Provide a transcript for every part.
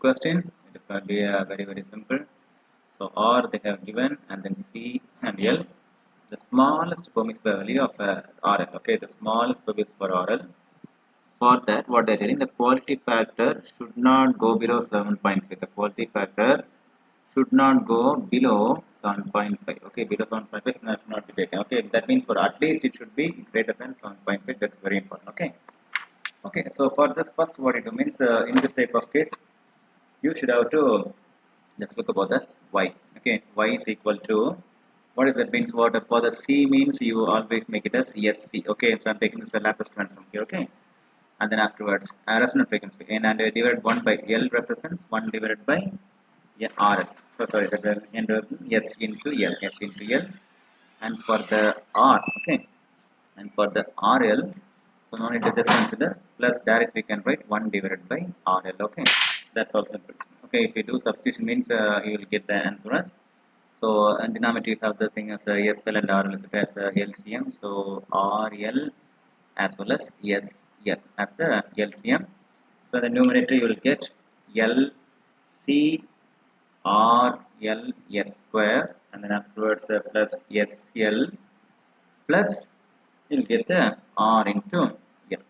question. It is going to be very simple. So R they have given, and then C and L. The smallest permissible value of RL. Okay, the smallest permissible for RL. For that, what they're telling, the quality factor should not go below 7.5. The quality factor should not go below 7.5. Okay, below 7.5 should not be taken. Okay, that means for at least it should be greater than 7.5. That's very important. Okay. Okay, so for this first, what it means in this type of case, you should have to let's look about the y. Okay, y is equal to what is that means? What for the c means you always make it as sc. Okay, so I'm taking this Laplace transform here. Okay, and then afterwards resonant frequency and divided 1 by L represents 1 divided by RL. So sorry, and S into L, S into L, and for the R, okay, and for the RL, so no need to just consider plus direct we can write 1 divided by RL. Okay, that's all simple. Okay, if you do substitution means you will get the answer as so and denominator you have the thing as SL and RL as LCM. So RL as well as SL as the LCM. So the numerator you will get LC RL square and then afterwards plus SL plus you will get the R into L.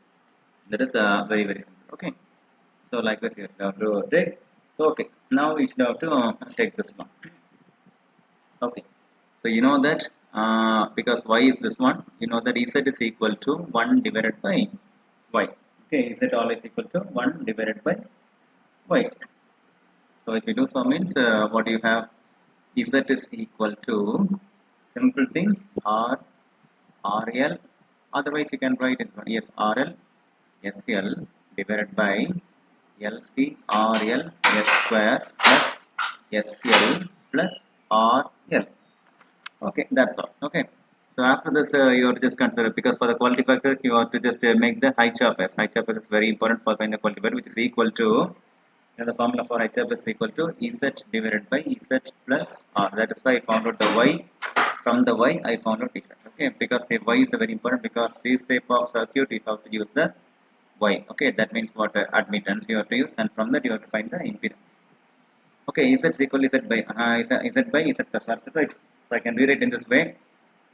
That is very simple. Okay. So likewise you have to take. So okay. Now you should have to take this one. Okay. So you know that because y is this one, you know that z is equal to 1 divided by y. Okay, z always equal to 1 divided by y. So if you do so means what you have z is equal to simple thing r RL. Otherwise you can write it yes RL SL divided by LC RL S square plus SL plus RL. Okay, that's all. Okay. So after this, you have to just consider because for the quality factor, you have to just make the H of S. H of S is very important for finding the quality factor, which is equal to the formula for H of S is equal to Z divided by Z plus R. That is why I found out the Y. From the Y, I found out Z. Okay, because the Y is very important because this type of circuit you have to use the Y. Okay, that means what admittance you have to use, and from that you have to find the impedance. Okay, Z is equal to Z by Z plus R. Right. So I can rewrite in this way.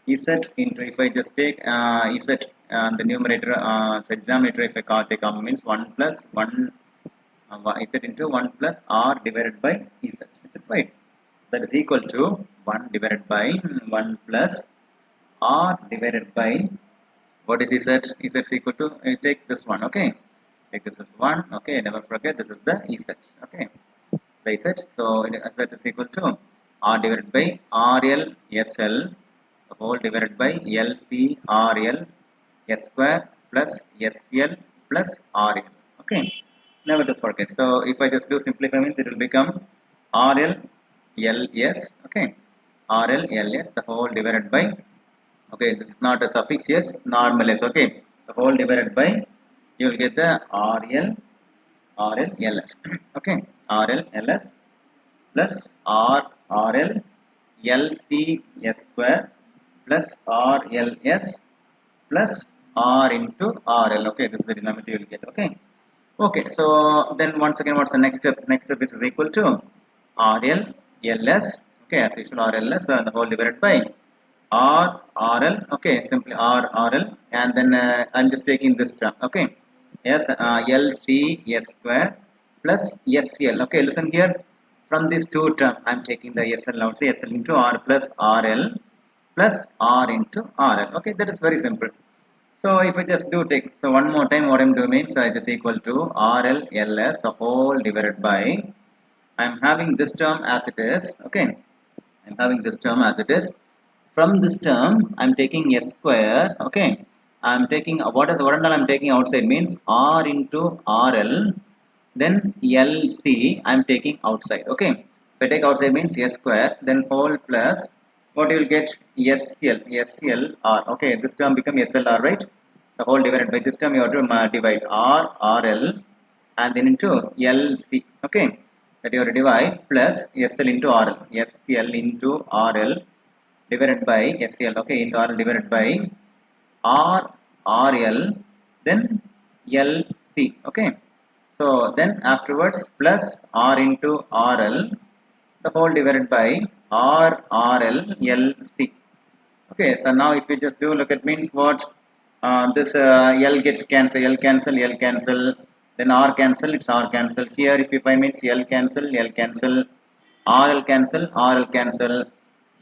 Z into if I just take Z the numerator the denominator if I take common means 1 plus 1 Z into 1 plus R divided by Z. Is it right? That is equal to 1 divided by 1 plus R divided by what is Z? Z is equal to take this one. Okay, take this as 1. Okay, never forget this is the Z. Okay, so Z. So Z is equal to R divided by RL SL whole divided by LCRL S square plus SL plus RL. Okay, never to forget. So if I just do simplify means it will become RL LS. Okay, RL LS the whole divided by okay this is not a suffix yes normal s. Okay, the whole divided by you will get the RL LS. Okay, RL LS plus RL LCS square plus RLS plus R into RL. Okay, this is the denominator you will get. Okay. Okay, so then once again, what's the next step? Next step is equal to RL LS. Okay, as usual, RLS the whole divided by RL. Okay, simply RL, and then I'm just taking this term. Okay, yes, LCS square plus SL. Okay, listen here. From these two terms, I'm taking the SL out. Say SL into R plus RL plus R into RL. Okay, that is very simple. So if I just do take, so one more time what I'm doing means I just equal to RL LS the whole divided by, I'm having this term as it is. Okay, I'm having this term as it is. From this term, I'm taking S square. Okay, I'm taking what and all I'm taking outside means R into RL, then LC I'm taking outside. Okay, if I take outside means S square, then whole plus what you will get SLR. Okay, this term become SLR, right? The whole divided by this term you have to divide RL and then into LC. Okay, that you have to divide plus SL into RL, SL into RL divided by SL. Okay, into RL divided by RL then LC. Okay, So then afterwards plus R into RL the whole divided by RL LC. Okay, so now if you just do look at means what this L gets cancel, L cancel, L cancel, then R cancel, it's R cancel. Here if you find means L cancel, L cancel, RL cancel, RL cancel.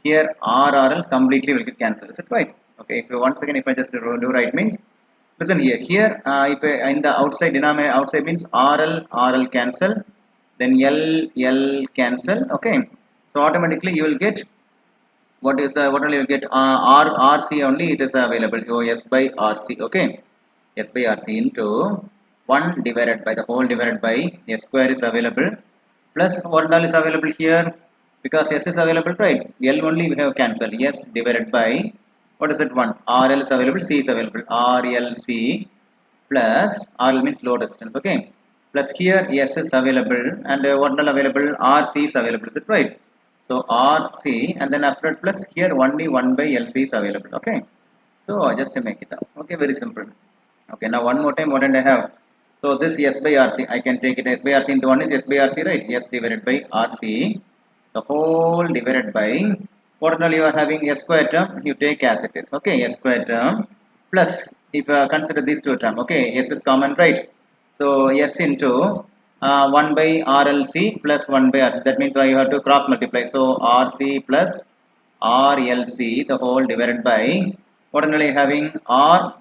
Here RRL completely will get cancelled. Is it right? Okay, if you once again if I just do right means listen here. Here if in the outside denominator outside means RL cancel, then L cancel. Okay, so automatically you will get what only you get RC only it is available. Oh, S by RC. Okay, S by RC into 1 divided by the whole divided by S square is available plus what all is available here because S is available, right? L only we have cancelled. S divided by what is that one? RL is available, C is available. RLC plus RL means low distance. Okay, plus here S is available and what all available? RC is available. Is it right? So RC and then after plus here only 1 by LC is available. Okay, so just to make it up. Okay, very simple. Okay, now one more time what did I have? So this S by RC I can take it S by RC into 1 is S by RC, right? S divided by RC the whole divided by what all you are having S square term you take as it is. Okay, S square term plus if consider these two term. Okay, S is common, right? So S into 1 by RLC plus 1 by RC. That means you have to cross multiply. So RC plus RLC the whole divided by what are you having R.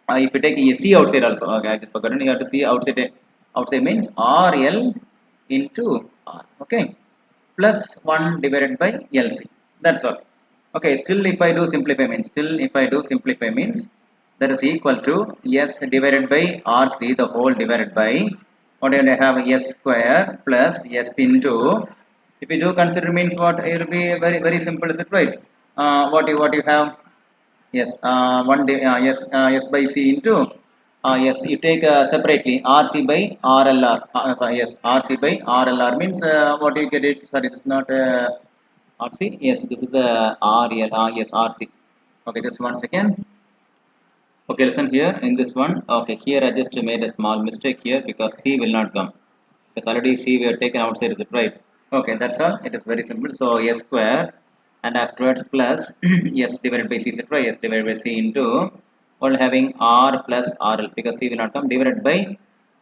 If you take a C outside also, okay, I just forgotten. You have to see outside. Outside means RL into R. Okay, plus 1 divided by LC. That's all. Okay, still if I do simplify means that is equal to S divided by RC the whole divided by what do I have S square plus S into if you do consider means what it will be very simple, is it right? What you have yes yes by C into yes you take separately RC by RLR sorry, yes RC by RLR means what you get it sorry this is not RC, yes this is a RL yes RC. Okay, just one second. Okay, listen here in this one. Okay, here I just made a small mistake here because C will not come. Because already C we have taken outside, is it right? Okay, that's all. It is very simple. So S square and afterwards plus S divided by C, is it right? S divided by C into all having R plus RL because C will not come divided by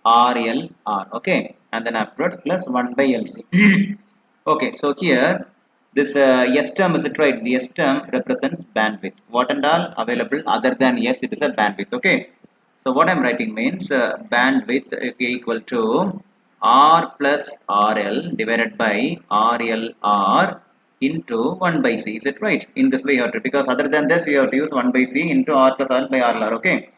RL R. Okay, and then afterwards plus 1 by LC. Okay, so here this S term is it right? The S term represents bandwidth. What and all available other than S, it is a bandwidth. Okay, so what I'm writing means bandwidth is equal to R plus RL divided by RL R into 1 by C. Is it right? In this way you have to, because other than this you have to use 1 by C into R plus RL by RL R. Okay,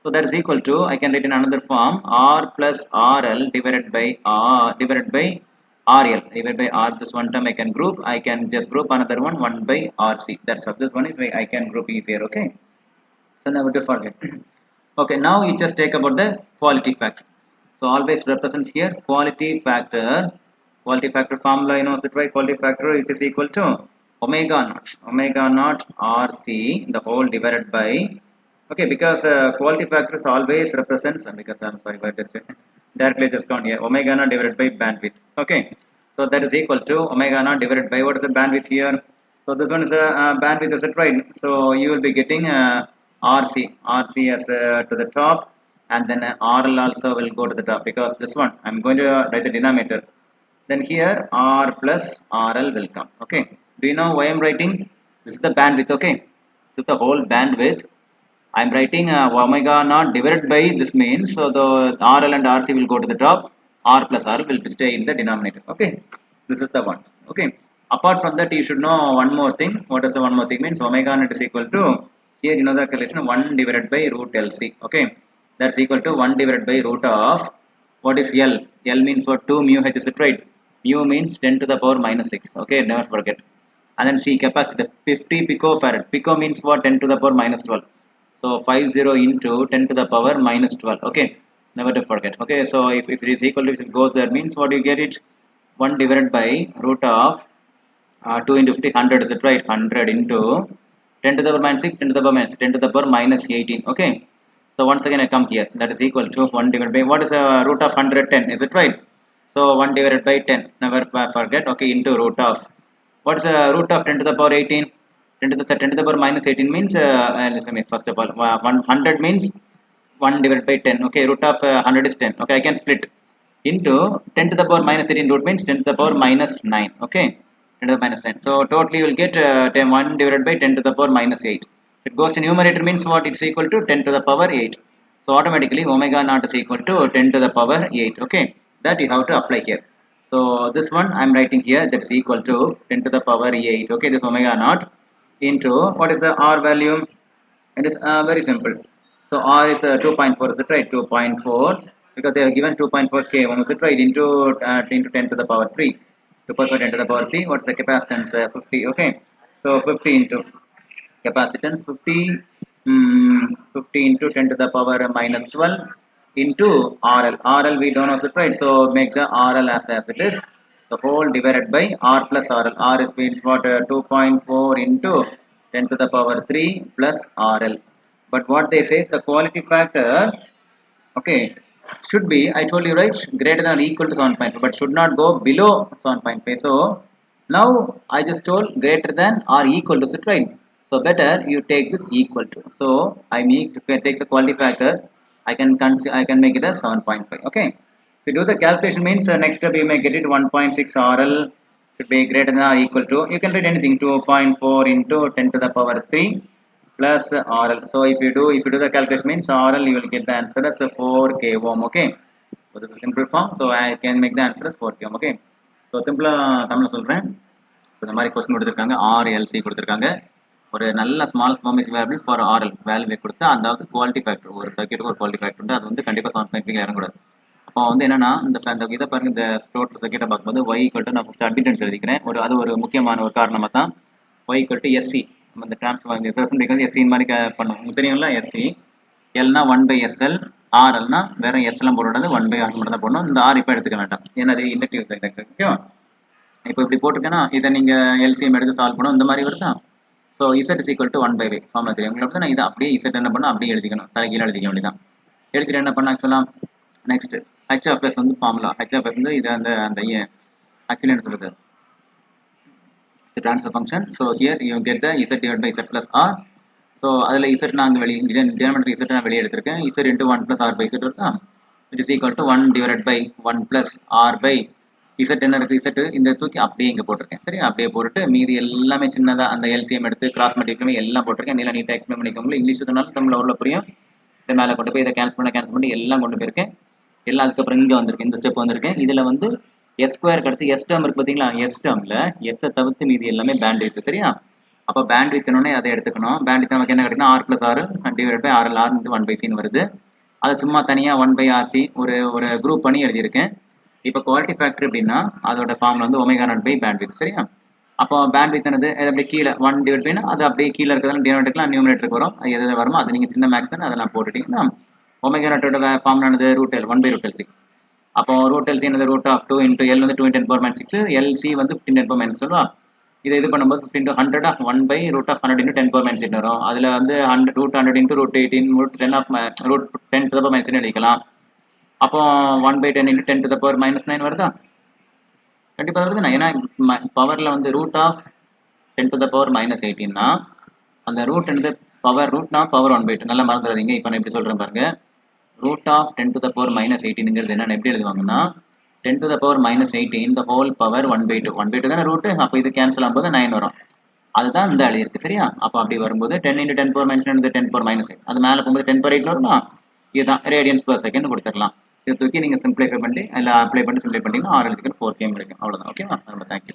so that is equal to I can write in another form R plus RL divided by R divided by RL divided by R. This one term I can group. I can just group another one 1 by RC. That's all. This one is I can group easier. Okay. So never to forget. Okay. Now you just take about the quality factor. So always represents here quality factor. Quality factor formula, you know, is it right? Quality factor which is equal to omega naught RC the whole divided by. Okay, because quality factors always represents because I'm sorry, but this directly just count here omega naught divided by bandwidth. Okay, so that is equal to omega naught divided by what is the bandwidth here? So this one is a bandwidth, is it right? So you will be getting RC as to the top, and then RL also will go to the top because this one I'm going to write the denominator. Then here R plus RL will come. Okay, do you know why I'm writing? This is the bandwidth. Okay, this is the whole bandwidth. I'm writing omega naught divided by this means so the RL and RC will go to the top, R plus R will stay in the denominator. Okay, this is the one. Okay, apart from that you should know one more thing. What is the one more thing means? Omega naught is equal to here you know the calculation 1 divided by root LC. Okay, that's equal to 1 divided by root of what is L? L means what? 2 mu H, is it right? Mu means 10 to the power minus 6. Okay, never forget. And then C capacitor 50 picofarad. Pico means what? 10 to the power minus 12. So 50 into 10 to the power minus 12. Okay, never to forget. Okay, so if it is equal to, if it goes there means what you get it 1 divided by root of 2 into 50 100, is it right? 100 into 10 to the power minus 6 10 to the power minus 10 to the power minus 18. Okay, So once again I come here, that is equal to 1 divided by, what is the root of 110, is it right? So 1 divided by 10, never forget, okay, into root of, what is the root of 10 to the power 18? 10 to the power minus 18 means, listen me, first of all, 100 means 1 divided by 10, okay, root of 100 is 10, okay, I can split into 10 to the power minus 18 root means 10 to the power minus 9, okay, 10 to the minus 9. So totally you will get 1 divided by 10 to the power minus 8. If it goes to numerator means what? It's equal to 10 to the power 8. So automatically omega naught is equal to 10 to the power 8, okay, that you have to apply here. So this one I am writing here, that is equal to 10 to the power 8, okay, this omega naught into, what is the R value? It is very simple. So R is 2.4, is it right? 2.4, because they have given 2.4 K, is it right? Into 10 to the power 3. 2.4 10 to the power C. What's the capacitance? 50. Okay. So 50 into capacitance 50, 50 into 10 to the power minus 12 into RL. RL we don't know, is it right? So make the RL as it is. The whole divided by R plus RL. R is means what? 2.4 into 10 to the power 3 plus RL. But what they say is the quality factor, okay, should be, I told you right, greater than or equal to 7.5, but should not go below 7.5. So now I just told greater than or equal to, right? So better you take this equal to. So I need to take the quality factor. I can consider, I can make it as 7.5. Okay. If you do the calculation means next step you may get it 1.6 RL should be greater than or equal to. You can write anything 2.4 into 10 to the power 3 plus RL. So if you do the calculation means RL, you will get the answer as 4 k ohm. Okay. So this is a simple form. So I can make the answer as 4 k ohm. Okay. So simple தமிழ்ல சொல்றேன். இந்த மாதிரி question கொடுத்திருக்காங்க. RLC கொடுத்திருக்காங்க. ஒரு நல்ல small formation variable for RL value கொடுத்து அதாவது குவாலிட்டி ஃபேக்டர், ஒரு சர்க்யூட்டுக்கு ஒரு குவாலிட்டி ஃபேக்டர் உண்டு. அது வந்து கண்டிப்பா 7.5 இறங்கக்கூடாது. அப்போ வந்து என்னன்னா இந்த இதை பாருங்க, இந்த டோட்டல் சர்க்யூட்டை பார்க்கும்போது y = நான் ஃபர்ஸ்ட் அட்மிட்டன்ஸ் எழுதிக்கிறேன். அது ஒரு முக்கியமான ஒரு காரணமா தான் y = SC. நம்ம இந்த டிரான்ஸ்ஃபார்மேஷன் SC மாதிரி பண்ணுவோம். உங்களுக்கு தெரியும்ல, SC Lனா 1/SL, RLனா வேற S எல்லாம் போடக்கூடாது, 1/R மட்டும் தான் போடணும். இந்த R இப்போ எடுத்துக்க வேண்டாம், ஏன்னா அது இண்டக்டிவ் சர்க்யூட். ஓகேவா? இப்போ இப்படி போட்டுக்கன்னா இதை நீங்க LCM எடுத்து சால்வ் பண்ணணும், இந்த மாதிரி வருதா? ஸோ Z = 1/y ஃபார்முலா தெரியும் உங்களுக்கு. நான் இதை அப்படியே Z என்ன பண்ணணும், அப்படியே எழுதிக்கணும், தலைகீழ எழுதிக்க வேண்டியதான். எழுதிட்டு என்ன பண்ண ஆக்சுவலா நெக்ஸ்ட் H(s) வந்து ஃபார்முலா. H(s) வந்து இது அந்த ஆக்சுவலி என்ன சொல்றது, the transfer function. So here you get the Z divided by Z plus R. So அதில் Z நான் வெளியே denominator Z நான் வெளியே எடுத்திருக்கேன். Z into 1 plus R by Z இருக்கா, which is equal to 1 divided by 1 plus R by Z. என்ன இருக்கு, Z இந்த தூக்கி அப்படியே இங்கே போட்டிருக்கேன். சரி, அப்படியே போட்டுட்டு மீதி எல்லாமே சின்னதாக அந்த LCM எடுத்து கிராஸ் மல்டிப்ளை எல்லாம் போட்டிருக்கேன். நீலாம் நீட்டாக எக்ஸ்பிளைன் பண்ணிக்கோங்க. இங்கிலீஷ் சொன்னாலும் தமிழில் உள்ள புரியும். இதை மேலே கொண்டு போய் இதை கேன்சல் பண்ணி எல்லாம் கொண்டு போயிருக்கேன். எல்லாம் அதுக்கப்புறம் இங்கே வந்திருக்கேன், இந்த ஸ்டெப் வந்திருக்கேன். இதில் வந்து S ஸ்கொயருக்கு அடுத்து S டேர்ம் இருக்கு பார்த்தீங்களா, S டேர்மில் S தவிர்த்து மீதி எல்லாமே பேண்ட் வித். சரியா? அப்போ பேண்ட் வித்னோடனே அதை எடுத்துக்கணும். பேண்ட் வித் நமக்கு என்ன கிடைக்குன்னா R plus R divide by RL, R into 1/C வருது. அதை சும்மா தனியாக 1/RC ஒரு குரூப் பண்ணி எழுதியிருக்கேன். இப்போ குவாலிட்டி ஃபேக்டர் அப்படின்னா அதோட ஃபார்ம்ல வந்து omega naught by bandwidth. சரியா? அப்போ பேண்ட் வித் என்னது, அது அப்படியே கீழே 1 டிவைட் பைனா அது அப்படியே கீழே இருக்கிறதால டினாமினேட்டர்லாம் நியூமினேட்டருக்கு வரும். அது எது வருமோ அது நீங்கள் சின்ன மேக்ஸ் தானே அதெல்லாம் போட்டுட்டீங்கன்னா ஒமேகா நாட்டோட ஃபார்ம்ல என்னது √L 1/√LC. அப்போ √LC என்னது √2 into L வந்து 2 × 10⁻⁶, LC வந்து 15 × 10⁻⁴. இதை இது பண்ணும்போது 15 into 100 1/√100 into 10⁻⁻⁷ வரும். அதில் வந்து √100 into √18 √10⁻⁻⁷ எழுதிக்கலாம். அப்போ 1/10 into 10⁻⁻⁹ வருதா? கண்டிப்பாக வருதுண்ணா. ஏன்னா பவரில் வந்து √10⁻⁻18னா அந்த ரூட் என்னது பவர், ரூட்னா பவர் 1/2. நல்லா மறந்துடாதீங்க. இப்போ நான் எப்படி சொல்கிறேன் பாருங்க, √10⁻⁻18ங்கிறது என்னென்னு எப்படி எழுதுவாங்கன்னா 10⁻⁻18 the whole power 1/2. 1/2 தானே ரூட்டு. அப்போ இது கேன்சல் ஆகும்போது 9 வரும். அதுதான் இந்த அழி இருக்கு. சரியா? அப்போ அப்படி வரும்போது 10 into 10⁻⁻⁷ 10⁻⁻8. அது மேலே போகும்போது 10/8 வருமா? இதுதான் ரேடியன்ஸ் per செகண்ட் கொடுத்துடலாம். இதை தூக்கி நீங்கள் சிம்பிளிஃபை பண்ணி இல்லை அப்ளை பண்ணி சிம்பிளை பண்ணிங்கன்னா RL = 4 km கிடைக்கும். அவ்வளோதான். ஓகேவா? ரொம்ப தேங்க்யூ.